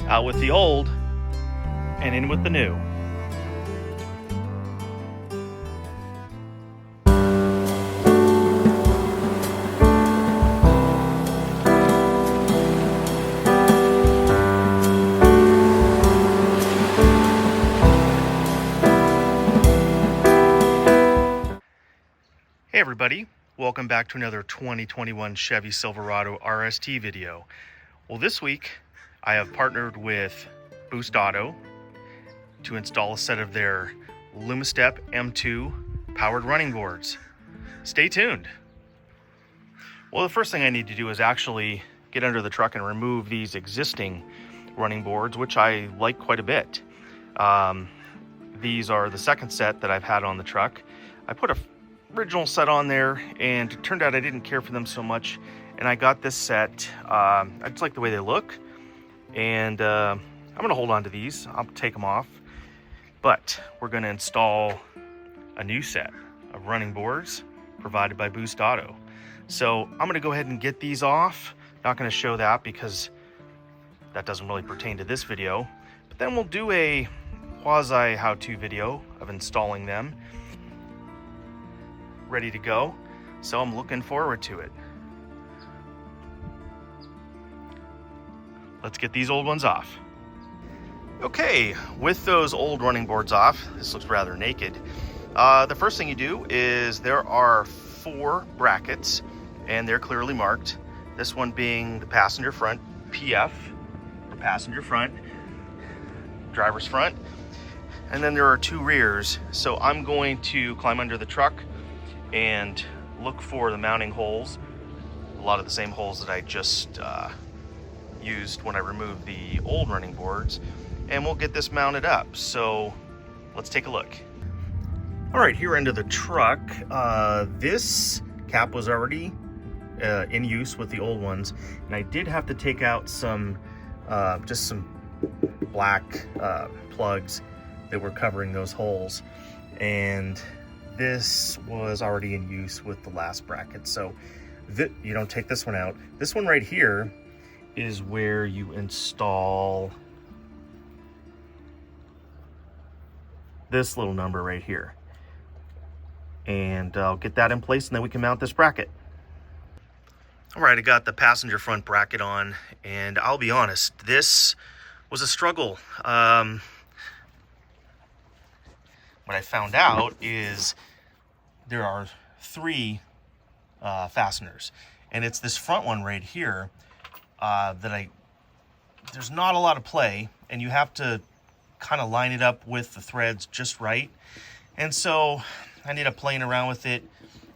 Out with the old and in with the new. Hey everybody, welcome back to another 2021 Chevy Silverado RST video. Well, this week I have partnered with Boost Auto to install a set of their Lumistep M2 powered running boards. Stay tuned. Well, the first thing I need to do is actually get under the truck and remove these existing running boards, which I like quite a bit. These are the second set that I've had on the truck. I put a original set on there and it turned out I didn't care for them so much, and I got this set. I just like the way they look, and I'm gonna hold on to these. I'll take them off, but we're gonna install a new set of running boards provided by Boost Auto. So I'm gonna go ahead and get these off. Not gonna show that because that doesn't really pertain to this video, but then we'll do a quasi how-to video of installing them. Ready to go, so I'm looking forward to it. Let's get these old ones off. Okay, with those old running boards off, this looks rather naked. The first thing you do is there are 4 brackets and they're clearly marked. This one being the passenger front, PF, or passenger front, driver's front, and then there are 2 rears. So I'm going to climb under the truck and look for the mounting holes, a lot of the same holes that I just used when I removed the old running boards, and we'll get this mounted up. So let's take a look. All right, here under the truck, this cap was already in use with the old ones, and I did have to take out some just some black plugs that were covering those holes, and this was already in use with the last bracket, so you don't take this one out. This one right here is where you install this little number right here, and I'll get that in place and then we can mount this bracket. All right, I got the passenger front bracket on, and I'll be honest, this was a struggle. What I found out is there are 3 fasteners, and it's this front one right here there's not a lot of play, and you have to kind of line it up with the threads just right. And so I ended up playing around with it,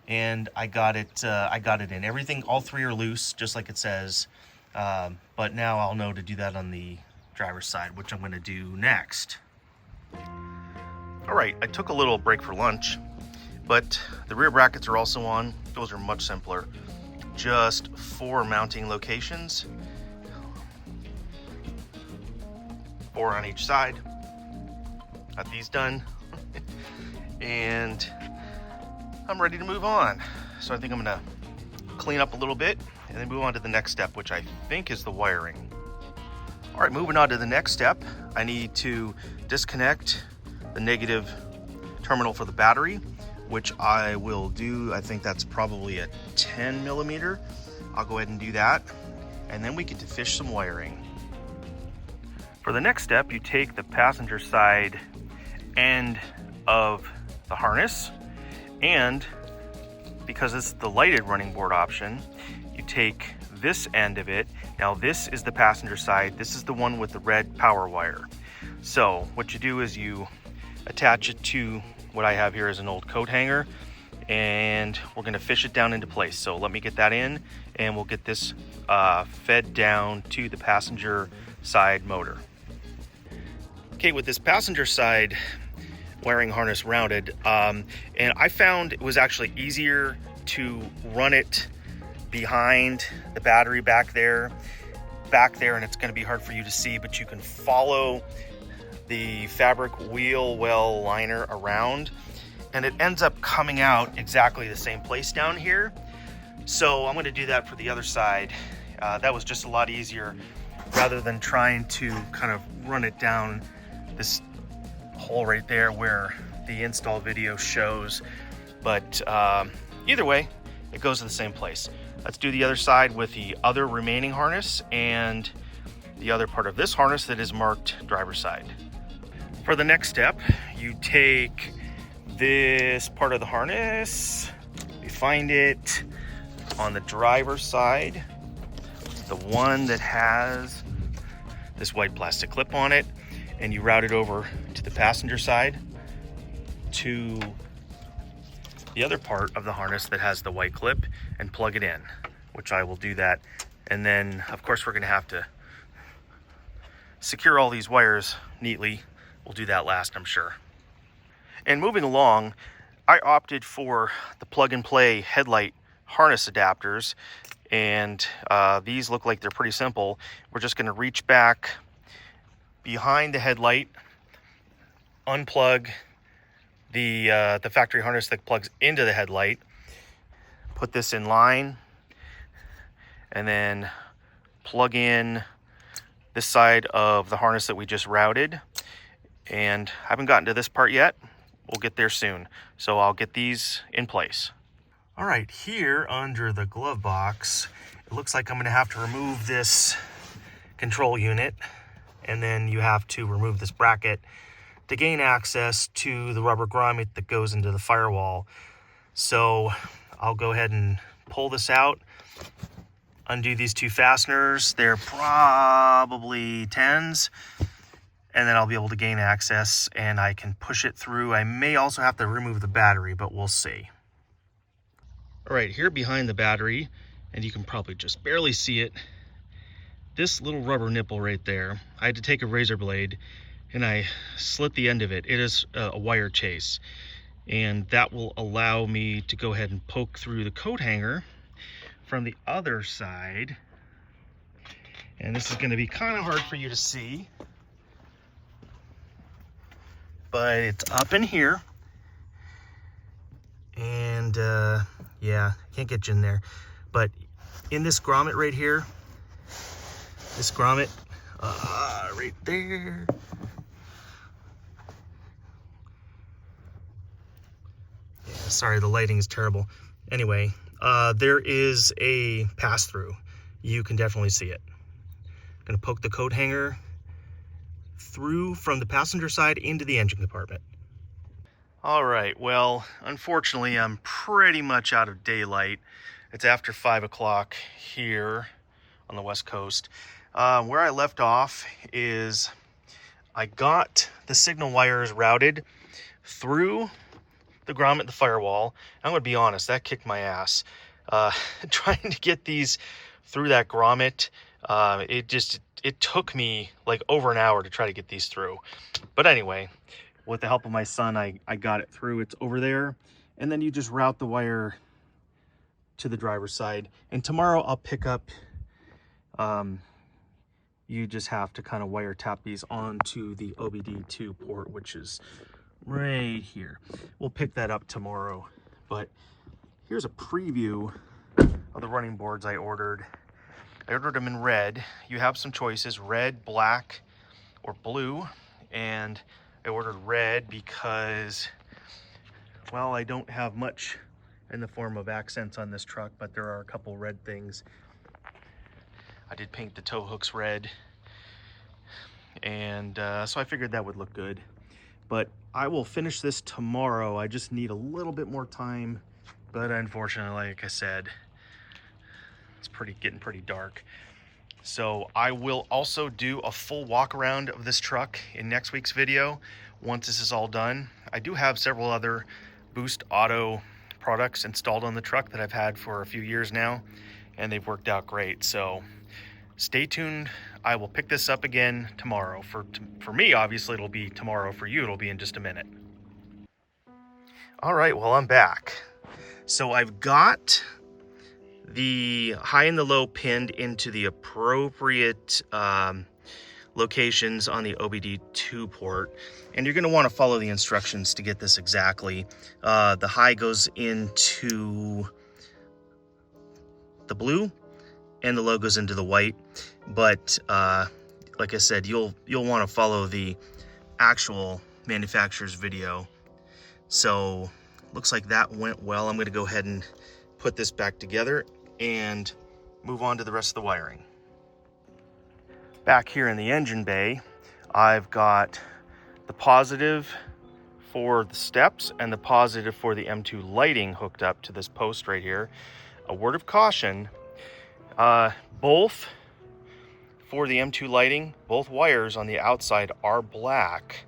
and I got it in. Everything, all 3 are loose, just like it says, but now I'll know to do that on the driver's side, which I'm going to do next. All right, I took a little break for lunch, but the rear brackets are also on. Those are much simpler. Just 4 mounting locations, 4 on each side. Got these done, and I'm ready to move on. So I think I'm gonna clean up a little bit and then move on to the next step, which I think is the wiring. All right, moving on to the next step, I need to disconnect the negative terminal for the battery, which I will do. I think that's probably a 10 millimeter. I'll go ahead and do that, and then we get to fish some wiring. For the next step, you take the passenger side end of the harness, and because it's the lighted running board option, you take this end of it. Now this is the passenger side. This is the one with the red power wire. So what you do is you attach it to what I have here is an old coat hanger, and we're going to fish it down into place. So let me get that in, and we'll get this fed down to the passenger side motor. Okay, with this passenger side wiring harness rounded, and I found it was actually easier to run it behind the battery back there, and it's going to be hard for you to see, but you can follow the fabric wheel well liner around, and it ends up coming out exactly the same place down here. So I'm going to do that for the other side That was just a lot easier rather than trying to kind of run it down this hole right there where the install video shows. But either way, it goes to the same place. Let's do the other side with the other remaining harness and the other part of this harness that is marked driver's side. For the next step, you take this part of the harness, you find it on the driver's side, the one that has this white plastic clip on it, and you route it over to the passenger side to the other part of the harness that has the white clip and plug it in, which I will do that. And then of course we're going to have to secure all these wires neatly. We'll do that last, I'm sure. And moving along, I opted for the plug and play headlight harness adapters, and these look like they're pretty simple. We're just going to reach back behind the headlight, unplug the factory harness that plugs into the headlight, put this in line, and then plug in this side of the harness that we just routed. And I haven't gotten to this part yet. We'll get there soon. So I'll get these in place. All right, here under the glove box, it looks like I'm gonna have to remove this control unit, and then you have to remove this bracket to gain access to the rubber grommet that goes into the firewall. So I'll go ahead and pull this out, undo these two fasteners. They're probably 10s, and then I'll be able to gain access and I can push it through. I may also have to remove the battery, but we'll see. All right, here behind the battery, and you can probably just barely see it, this little rubber nipple right there, I had to take a razor blade and I slit the end of it. It is a wire chase, and that will allow me to go ahead and poke through the coat hanger from the other side. And this is going to be kind of hard for you to see, but it's up in here, and yeah, can't get you in there, but in this grommet right here, this grommet right there, yeah, sorry, the lighting is terrible. Anyway, there is a pass-through. You can definitely see it. I'm gonna poke the coat hanger through from the passenger side into the engine compartment. All right, well, unfortunately, I'm pretty much out of daylight. It's after 5 o'clock here on the West Coast. Where I left off is I got the signal wires routed through the grommet, the firewall. I'm gonna be honest, that kicked my ass. Trying to get these through that grommet, it took me like over an hour to try to get these through. But anyway, with the help of my son, I got it through. It's over there, and then you just route the wire to the driver's side. And tomorrow I'll pick up, you just have to kind of wire tap these onto the OBD2 port, which is right here. We'll pick that up tomorrow. But here's a preview of the running boards I ordered. I ordered them in red. You have some choices, red, black, or blue. And I ordered red because, well, I don't have much in the form of accents on this truck, but there are a couple red things. I did paint the tow hooks red, and so I figured that would look good. But I will finish this tomorrow. I just need a little bit more time, but unfortunately, like I said, it's getting pretty dark. So I will also do a full walk around of this truck in next week's video once this is all done. I do have several other Boost Auto products installed on the truck that I've had for a few years now, and they've worked out great. So stay tuned. I will pick this up again tomorrow. For me, obviously, it'll be tomorrow. For you, it'll be in just a minute. All right, well, I'm back. So I've got the high and the low pinned into the appropriate locations on the OBD2 port, and you're going to want to follow the instructions to get this exactly. The high goes into the blue and the logos into the white. But like I said, you'll want to follow the actual manufacturer's video. So looks like that went well. I'm going to go ahead and put this back together and move on to the rest of the wiring. Back here in the engine bay, I've got the positive for the steps and the positive for the M2 lighting hooked up to this post right here. A word of caution, both for the M2 lighting, both wires on the outside are black,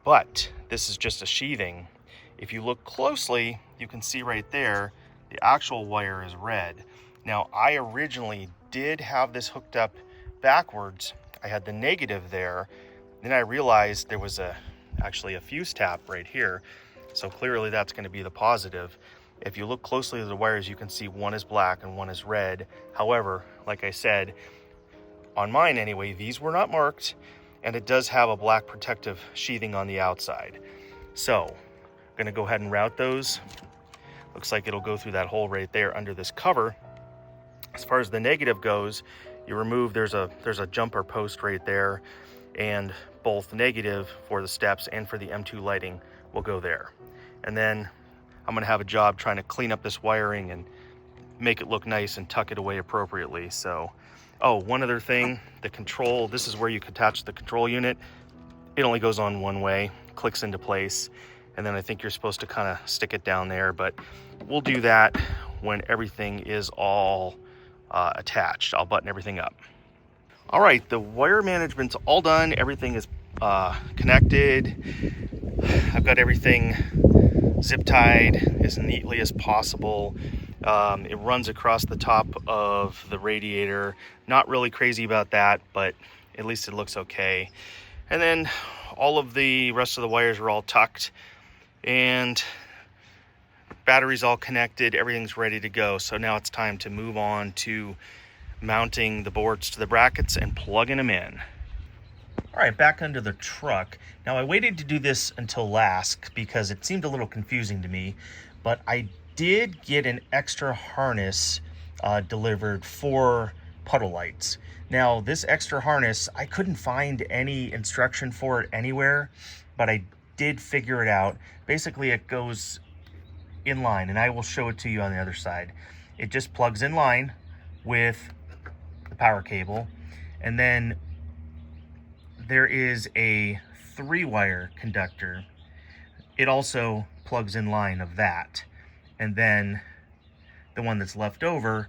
but this is just a sheathing. If you look closely, you can see right there, the actual wire is red. Now, I originally did have this hooked up backwards. I had the negative there. Then I realized there was actually a fuse tap right here. So clearly that's going to be the positive. If you look closely at the wires, you can see one is black and one is red. However, like I said, on mine anyway, these were not marked, and it does have a black protective sheathing on the outside. So I'm going to go ahead and route those. Looks like it'll go through that hole right there under this cover. As far as the negative goes, you remove, there's a jumper post right there, and both negative for the steps and for the M2 lighting will go there. And then I'm gonna have a job trying to clean up this wiring and make it look nice and tuck it away appropriately. So, oh, one other thing, the control, this is where you attach the control unit. It only goes on one way, clicks into place, and then I think you're supposed to kind of stick it down there, but we'll do that when everything is all attached. I'll button everything up. All right, the wire management's all done. Everything is connected. I've got everything zip tied as neatly as possible. It runs across the top of the radiator. Not really crazy about that, but at least it looks okay. And then all of the rest of the wires are all tucked, and battery's all connected. Everything's ready to go. So now it's time to move on to mounting the boards to the brackets and plugging them in. All right, back under the truck. Now, I waited to do this until last because it seemed a little confusing to me, but I did get an extra harness delivered for puddle lights. Now, this extra harness, I couldn't find any instruction for it anywhere, but I did figure it out. Basically, it goes in line, and I will show it to you on the other side. It just plugs in line with the power cable, and then there is a 3-wire conductor. It also plugs in line of that, and then the one that's left over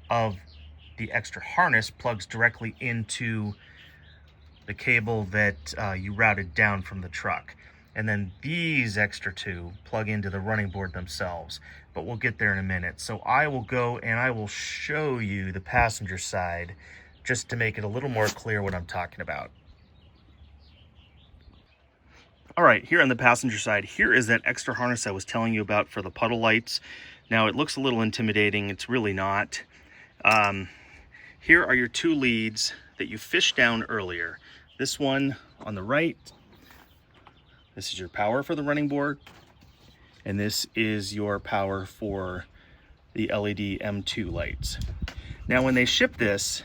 of the extra harness plugs directly into the cable that you routed down from the truck. And then these extra 2 plug into the running board themselves, but we'll get there in a minute. So I will go and I will show you the passenger side just to make it a little more clear what I'm talking about. All right, here on the passenger side, here is that extra harness I was telling you about for the puddle lights. Now, it looks a little intimidating. It's really not. Here are your 2 leads that you fished down earlier. This one on the right, this is your power for the running board, and this is your power for the LED M2 lights. Now, when they ship this,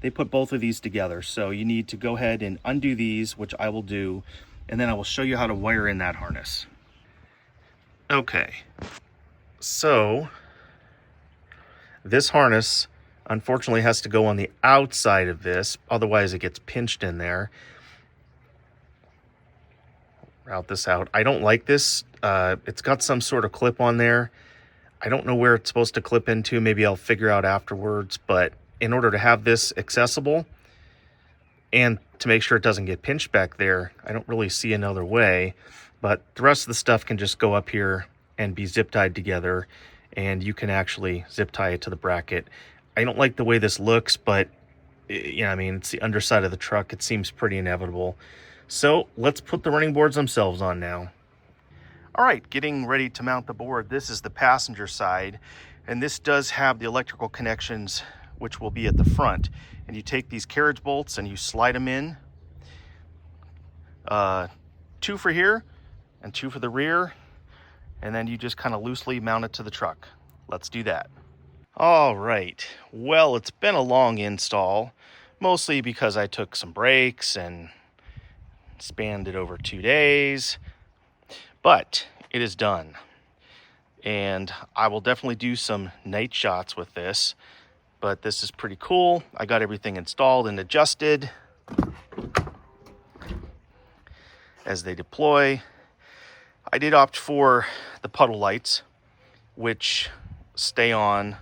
they put both of these together. So you need to go ahead and undo these, which I will do, and then I will show you how to wire in that harness. Okay, so this harness unfortunately has to go on the outside of this, otherwise it gets pinched in there. Route this out. I don't like this. It's got some sort of clip on there. I don't know where it's supposed to clip into. Maybe I'll figure out afterwards, but in order to have this accessible and to make sure it doesn't get pinched back there, I don't really see another way. But the rest of the stuff can just go up here and be zip tied together, and you can actually zip tie it to the bracket. I don't like the way this looks, but yeah, I mean, it's the underside of the truck. It seems pretty inevitable. So let's put the running boards themselves on now. All right, getting ready to mount the board. This is the passenger side, and this does have the electrical connections, which will be at the front. And you take these carriage bolts and you slide them in. 2 for here and 2 for the rear. And then you just kind of loosely mount it to the truck. Let's do that. All right, well, it's been a long install, mostly because I took some breaks and spanned it over 2 days, but it is done. And I will definitely do some night shots with this, but this is pretty cool. I got everything installed and adjusted as they deploy. I did opt for the puddle lights, which stay on,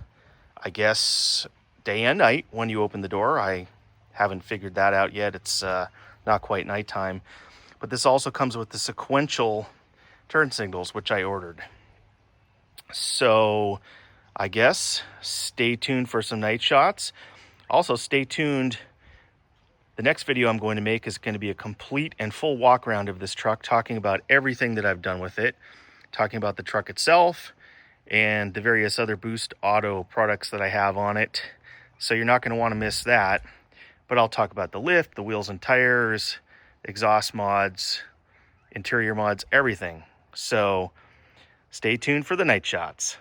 I guess, day and night when you open the door. I haven't figured that out yet. It's not quite nighttime. But this also comes with the sequential turn signals, which I ordered. So I guess stay tuned for some night shots. Also stay tuned. The next video I'm going to make is going to be a complete and full walk around of this truck, talking about everything that I've done with it, talking about the truck itself and the various other Boost Auto products that I have on it. So you're not going to want to miss that. But I'll talk about the lift, the wheels and tires, exhaust mods, interior mods, everything. So stay tuned for the night shots.